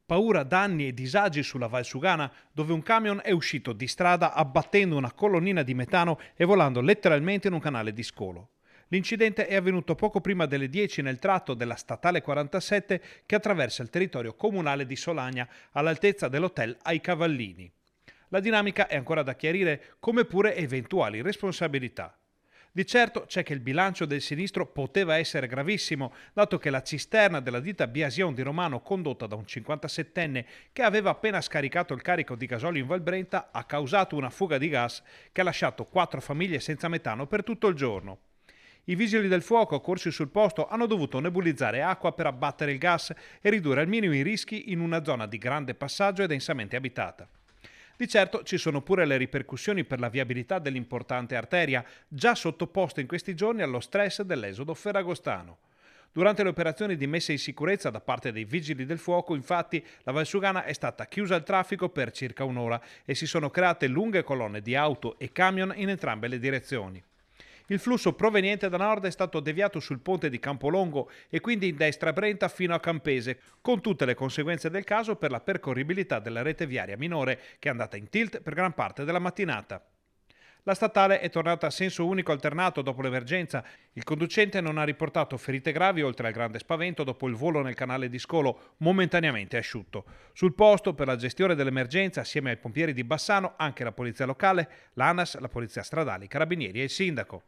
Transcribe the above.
Paura, danni e disagi sulla Valsugana, dove un camion è uscito di strada abbattendo una colonnina di metano e volando letteralmente in un canale di scolo. L'incidente è avvenuto poco prima delle 10 nel tratto della statale 47 che attraversa il territorio comunale di Solagna all'altezza dell'hotel Ai Cavallini. La dinamica è ancora da chiarire, come pure eventuali responsabilità. Di certo c'è che il bilancio del sinistro poteva essere gravissimo, dato che la cisterna della ditta Biasion di Romano, condotta da un 57enne che aveva appena scaricato il carico di gasolio in Valbrenta, ha causato una fuga di gas che ha lasciato 4 famiglie senza metano per tutto il giorno. I vigili del fuoco accorsi sul posto hanno dovuto nebulizzare acqua per abbattere il gas e ridurre al minimo i rischi in una zona di grande passaggio e densamente abitata. Di certo ci sono pure le ripercussioni per la viabilità dell'importante arteria, già sottoposta in questi giorni allo stress dell'esodo ferragostano. Durante le operazioni di messa in sicurezza da parte dei vigili del fuoco, infatti, la Valsugana è stata chiusa al traffico per circa un'ora e si sono create lunghe colonne di auto e camion in entrambe le direzioni. Il flusso proveniente da nord è stato deviato sul ponte di Campolongo e quindi in destra Brenta fino a Campese, con tutte le conseguenze del caso per la percorribilità della rete viaria minore, che è andata in tilt per gran parte della mattinata. La statale è tornata a senso unico alternato dopo l'emergenza. Il conducente non ha riportato ferite gravi oltre al grande spavento dopo il volo nel canale di scolo, momentaneamente asciutto. Sul posto, per la gestione dell'emergenza, assieme ai pompieri di Bassano, anche la polizia locale, l'ANAS, la polizia stradale, i carabinieri e il sindaco.